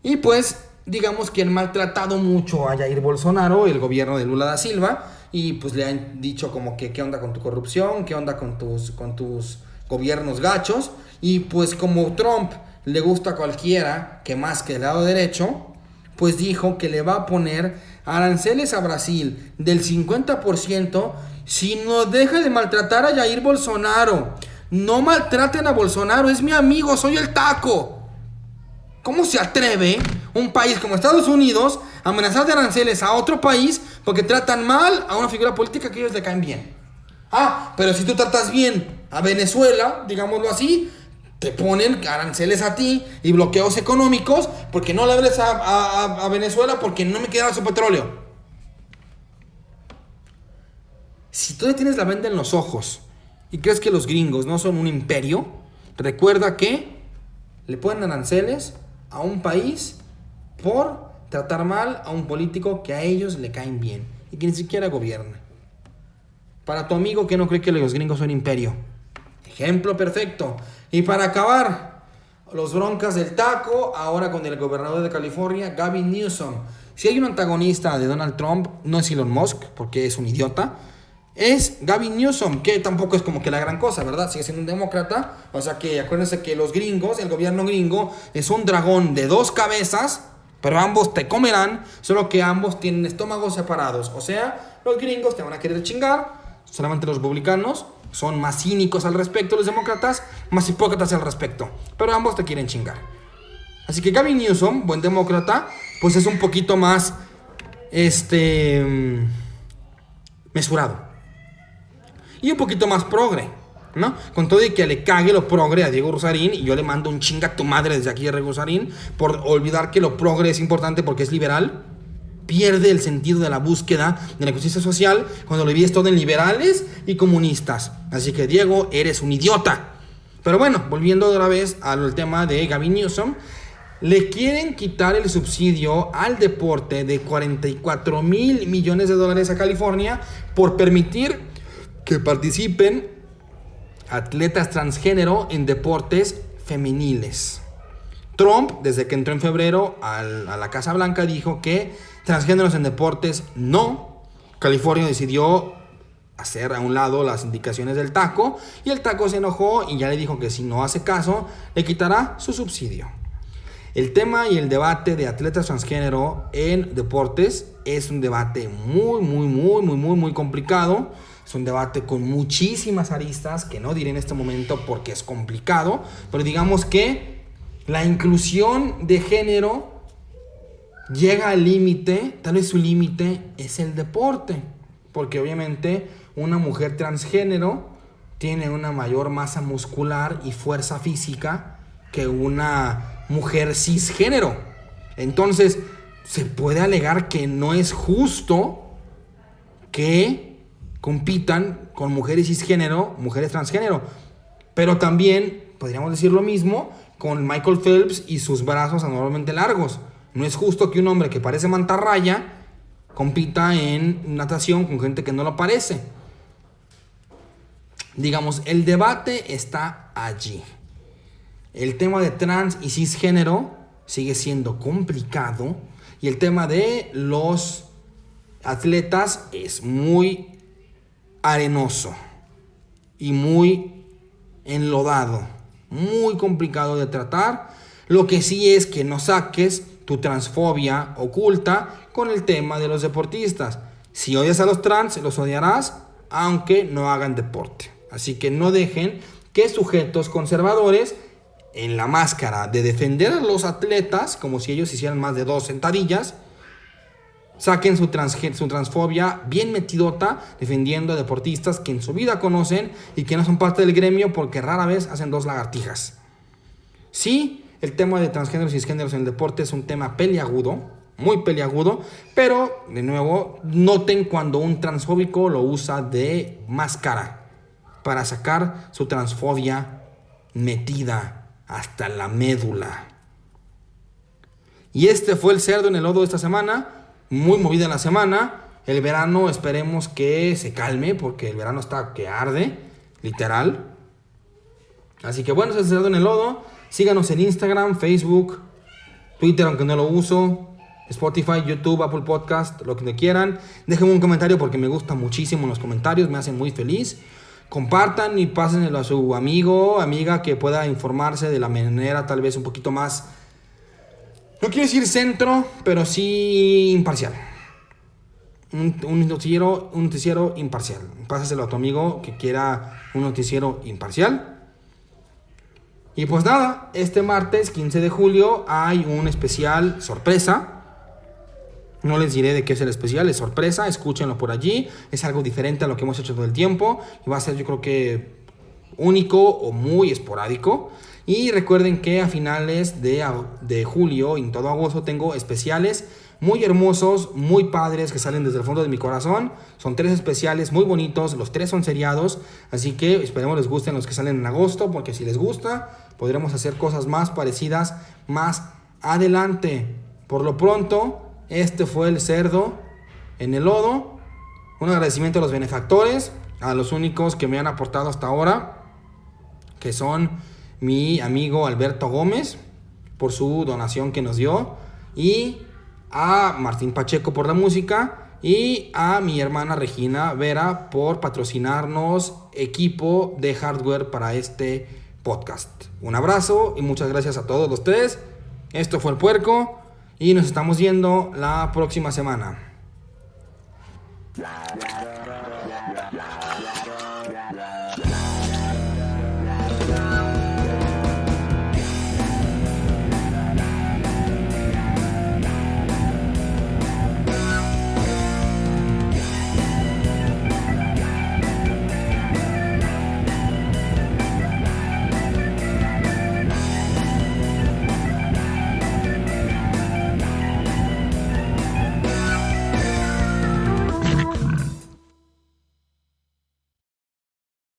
Y pues digamos que han maltratado mucho a Jair Bolsonaro, el gobierno de Lula da Silva, y pues le han dicho como que qué onda con tu corrupción, qué onda con tus gobiernos gachos, y pues como Trump le gusta a cualquiera que más que el lado derecho, pues dijo que le va a poner aranceles a Brasil del 50% si no deja de maltratar a Jair Bolsonaro. No maltraten a Bolsonaro, es mi amigo, soy el Taco. ¿Cómo se atreve un país como Estados Unidos a amenazar de aranceles a otro país porque tratan mal a una figura política que ellos le caen bien? Pero si tú tratas bien a Venezuela, digámoslo así, te ponen aranceles a ti y bloqueos económicos porque no le hables a Venezuela porque no me queda su petróleo. Si tú le tienes la venda en los ojos y crees que los gringos no son un imperio, recuerda que le ponen aranceles a un país por tratar mal a un político que a ellos le caen bien y que ni siquiera gobierna. Para tu amigo que no cree que los gringos son imperio. Ejemplo perfecto. Y para acabar, los broncas del Taco, ahora con el gobernador de California, Gavin Newsom. Si hay un antagonista de Donald Trump, no es Elon Musk, porque es un idiota, es Gavin Newsom, que tampoco es como que la gran cosa, ¿verdad? Sigue siendo un demócrata. O sea que acuérdense que los gringos, el gobierno gringo, es un dragón de 2 cabezas, pero ambos te comerán, solo que ambos tienen estómagos separados. O sea, los gringos te van a querer chingar, solamente los republicanos son más cínicos al respecto, los demócratas más hipócritas al respecto, pero ambos te quieren chingar. Así que Gavin Newsom, buen demócrata, pues es un poquito más mesurado y un poquito más progre, ¿no? Con todo y que le cague lo progre a Diego Rusarín, y yo le mando un chinga a tu madre desde aquí a Diego Rusarín por olvidar que lo progre es importante porque es liberal. Pierde el sentido de la búsqueda de la justicia social cuando lo divides todo en liberales y comunistas. Así que Diego, eres un idiota. Pero bueno, volviendo otra vez al tema de Gavin Newsom, le quieren quitar el subsidio al deporte de $44 mil millones a California por permitir que participen atletas transgénero en deportes femeniles. Trump, desde que entró en febrero a la Casa Blanca, dijo que transgéneros en deportes no. California decidió hacer a un lado las indicaciones del Taco, y el Taco se enojó y ya le dijo que si no hace caso, le quitará su subsidio. El tema y el debate de atletas transgénero en deportes es un debate muy complicado. Es un debate con muchísimas aristas que no diré en este momento porque es complicado, pero digamos que la inclusión de género llega al límite, tal vez su límite es el deporte, porque obviamente una mujer transgénero tiene una mayor masa muscular y fuerza física que una mujer cisgénero. Entonces, se puede alegar que no es justo que compitan con mujeres cisgénero, mujeres transgénero, pero también podríamos decir lo mismo con Michael Phelps y sus brazos anormalmente largos. No es justo que un hombre que parece mantarraya compita en natación con gente que no lo parece. Digamos, el debate está allí. El tema de trans y cisgénero sigue siendo complicado, y el tema de los atletas es muy arenoso y muy enlodado, muy complicado de tratar. Lo que sí es que no saques tu transfobia oculta con el tema de los deportistas. Si odias a los trans, los odiarás aunque no hagan deporte. Así que no dejen que sujetos conservadores, en la máscara de defender a los atletas, como si ellos hicieran más de 2 sentadillas, saquen su transfobia bien metidota, defendiendo a deportistas que en su vida conocen y que no son parte del gremio porque rara vez hacen 2 lagartijas. Sí, el tema de transgéneros y cisgéneros en el deporte es un tema peliagudo, muy peliagudo, pero de nuevo, noten cuando un transfóbico lo usa de máscara para sacar su transfobia metida hasta la médula. Y este fue el cerdo en el lodo de esta semana. Muy movida la semana. El verano esperemos que se calme, porque el verano está que arde, literal. Así que bueno, ese es el cerdo en el lodo. Síganos en Instagram, Facebook, Twitter, aunque no lo uso, Spotify, YouTube, Apple Podcast, lo que quieran. Déjenme un comentario porque me gusta muchísimo los comentarios, me hacen muy feliz. Compartan y pásenlo a su amigo, amiga, que pueda informarse de la manera tal vez un poquito más, no quiero decir centro, pero sí imparcial. un noticiero imparcial. Pásaselo a tu amigo que quiera un noticiero imparcial. Y pues nada, este martes 15 de julio hay un especial sorpresa. No les diré de qué es el especial, es sorpresa, escúchenlo por allí. Es algo diferente a lo que hemos hecho todo el tiempo y va a ser, yo creo que único o muy esporádico. Y recuerden que a finales de julio y en todo agosto tengo especiales muy hermosos, muy padres, que salen desde el fondo de mi corazón. Son 3 especiales muy bonitos, los 3 son seriados, así que esperemos les gusten los que salen en agosto, porque si les gusta, podremos hacer cosas más parecidas más adelante. Por lo pronto, este fue el cerdo en el lodo. Un agradecimiento a los benefactores, a los únicos que me han aportado hasta ahora, que son mi amigo Alberto Gómez por su donación que nos dio, y a Martín Pacheco por la música, y a mi hermana Regina Vera por patrocinarnos equipo de hardware para este podcast. Un abrazo y muchas gracias a todos los 3. Esto fue El Puerco y nos estamos viendo la próxima semana.